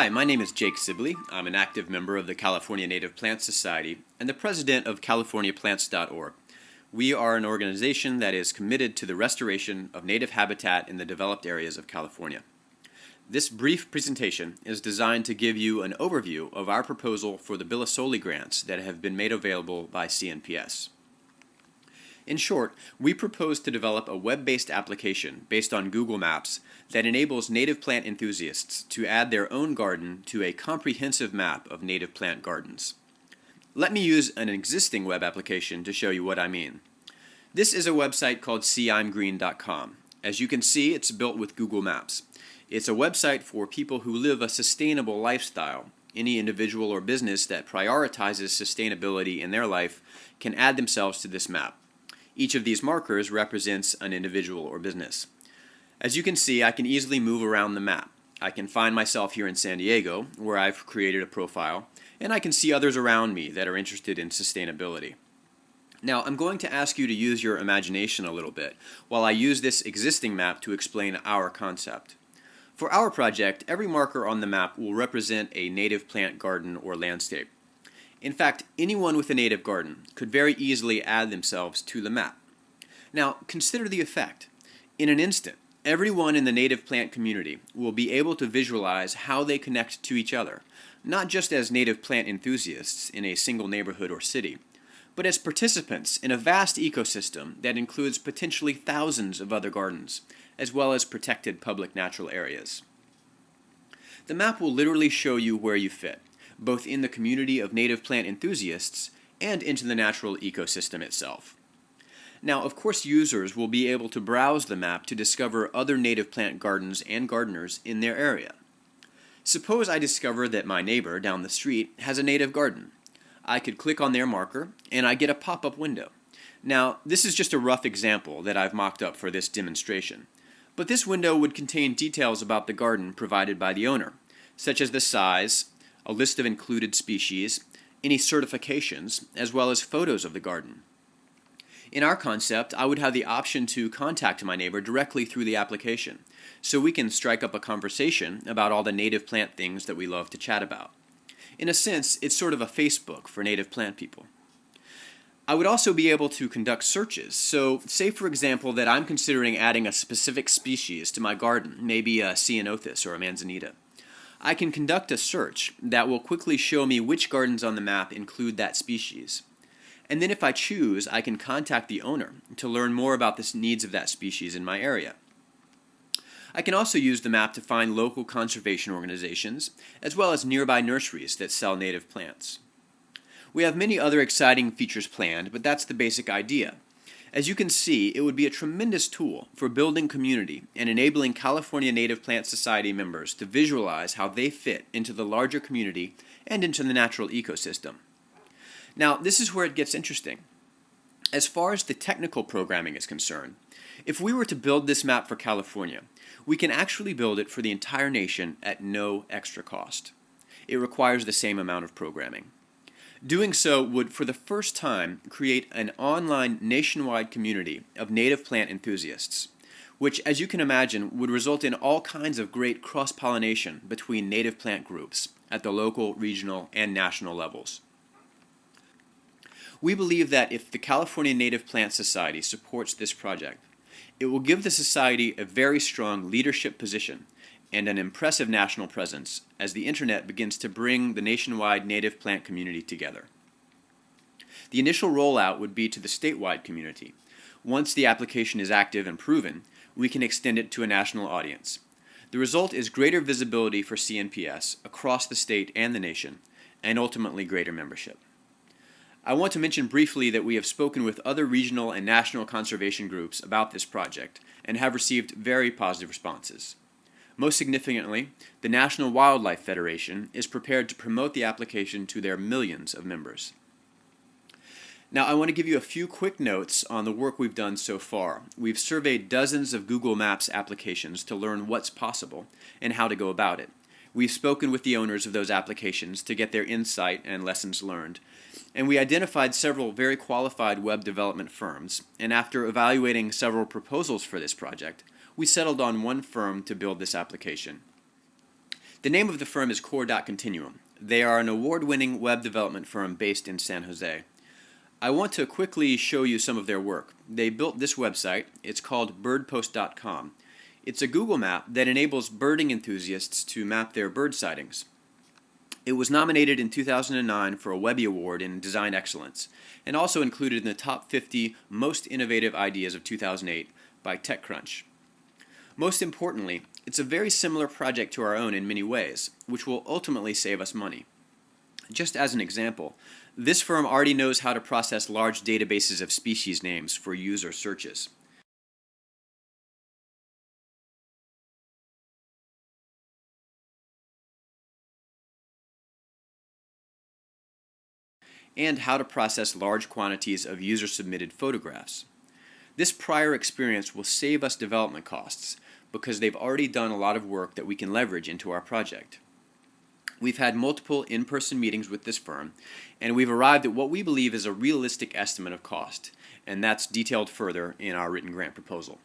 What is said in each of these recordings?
Hi, my name is Jake Sibley. I'm an active member of the California Native Plant Society and the president of CaliforniaPlants.org. We are an organization that is committed to the restoration of native habitat in the developed areas of California. This brief presentation is designed to give you an overview of our proposal for the Bilisoly grants that have been made available by CNPS. In short, we propose to develop a web-based application based on Google Maps that enables native plant enthusiasts to add their own garden to a comprehensive map of native plant gardens. Let me use an existing web application to show you what I mean. This is a website called seeimgreen.com. As you can see, it's built with Google Maps. It's a website for people who live a sustainable lifestyle. Any individual or business that prioritizes sustainability in their life can add themselves to this map. Each of these markers represents an individual or business. As you can see, I can easily move around the map. I can find myself here in San Diego, where I've created a profile, and I can see others around me that are interested in sustainability. Now, I'm going to ask you to use your imagination a little bit while I use this existing map to explain our concept. For our project, every marker on the map will represent a native plant garden or landscape. In fact, anyone with a native garden could very easily add themselves to the map. Now, consider the effect. In an instant, everyone in the native plant community will be able to visualize how they connect to each other, not just as native plant enthusiasts in a single neighborhood or city, but as participants in a vast ecosystem that includes potentially thousands of other gardens, as well as protected public natural areas. The map will literally show you where you fit, both in the community of native plant enthusiasts and into the natural ecosystem itself. Now, of course, users will be able to browse the map to discover other native plant gardens and gardeners in their area. Suppose I discover that my neighbor down the street has a native garden. I could click on their marker and I get a pop-up window. Now, this is just a rough example that I've mocked up for this demonstration, but this window would contain details about the garden provided by the owner, such as the size, a list of included species, any certifications, as well as photos of the garden. In our concept, I would have the option to contact my neighbor directly through the application, so we can strike up a conversation about all the native plant things that we love to chat about. In a sense, it's sort of a Facebook for native plant people. I would also be able to conduct searches, so say for example that I'm considering adding a specific species to my garden, maybe a ceanothus or a manzanita. I can conduct a search that will quickly show me which gardens on the map include that species. And then if I choose, I can contact the owner to learn more about the needs of that species in my area. I can also use the map to find local conservation organizations, as well as nearby nurseries that sell native plants. We have many other exciting features planned, but that's the basic idea. As you can see, it would be a tremendous tool for building community and enabling California Native Plant Society members to visualize how they fit into the larger community and into the natural ecosystem. Now, this is where it gets interesting. As far as the technical programming is concerned, if we were to build this map for California, we can actually build it for the entire nation at no extra cost. It requires the same amount of programming. Doing so would, for the first time, create an online nationwide community of native plant enthusiasts, which, as you can imagine, would result in all kinds of great cross-pollination between native plant groups at the local, regional, and national levels. We believe that if the California Native Plant Society supports this project, it will give the society a very strong leadership position and an impressive national presence as the internet begins to bring the nationwide native plant community together. The initial rollout would be to the statewide community. Once the application is active and proven, we can extend it to a national audience. The result is greater visibility for CNPS across the state and the nation, and ultimately greater membership. I want to mention briefly that we have spoken with other regional and national conservation groups about this project and have received very positive responses. Most significantly, the National Wildlife Federation is prepared to promote the application to their millions of members. Now, I want to give you a few quick notes on the work we've done so far. We've surveyed dozens of Google Maps applications to learn what's possible and how to go about it. We've spoken with the owners of those applications to get their insight and lessons learned. And we identified several very qualified web development firms, and after evaluating several proposals for this project, we settled on one firm to build this application. The name of the firm is Core.Continuum. They are an award-winning web development firm based in San Jose. I want to quickly show you some of their work. They built this website. It's called birdpost.com. It's a Google map that enables birding enthusiasts to map their bird sightings. It was nominated in 2009 for a Webby Award in Design Excellence, and also included in the top 50 most innovative ideas of 2008 by TechCrunch. Most importantly, it's a very similar project to our own in many ways, which will ultimately save us money. Just as an example, this firm already knows how to process large databases of species names for user searches. And how to process large quantities of user-submitted photographs. This prior experience will save us development costs because they've already done a lot of work that we can leverage into our project. We've had multiple in-person meetings with this firm, and we've arrived at what we believe is a realistic estimate of cost, and that's detailed further in our written grant proposal.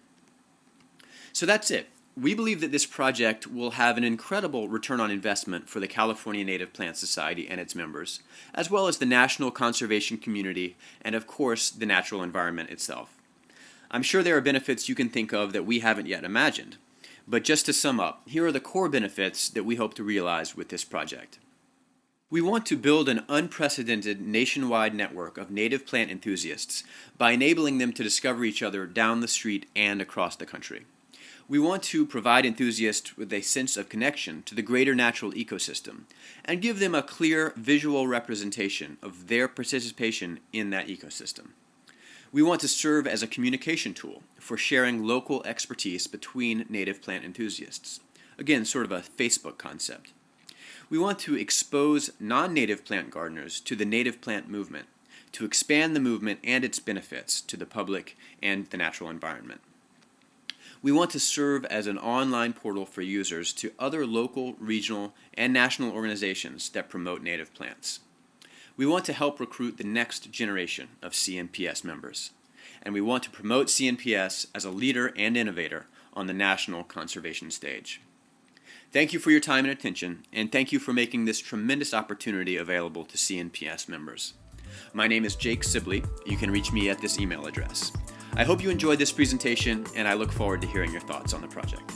So that's it. We believe that this project will have an incredible return on investment for the California Native Plant Society and its members, as well as the national conservation community and, of course, the natural environment itself. I'm sure there are benefits you can think of that we haven't yet imagined. But just to sum up, here are the core benefits that we hope to realize with this project. We want to build an unprecedented nationwide network of native plant enthusiasts by enabling them to discover each other down the street and across the country. We want to provide enthusiasts with a sense of connection to the greater natural ecosystem and give them a clear visual representation of their participation in that ecosystem. We want to serve as a communication tool for sharing local expertise between native plant enthusiasts. Again, sort of a Facebook concept. We want to expose non-native plant gardeners to the native plant movement, to expand the movement and its benefits to the public and the natural environment. We want to serve as an online portal for users to other local, regional, and national organizations that promote native plants. We want to help recruit the next generation of CNPS members, and we want to promote CNPS as a leader and innovator on the national conservation stage. Thank you for your time and attention, and thank you for making this tremendous opportunity available to CNPS members. My name is Jake Sibley. You can reach me at this email address. I hope you enjoyed this presentation, and I look forward to hearing your thoughts on the project.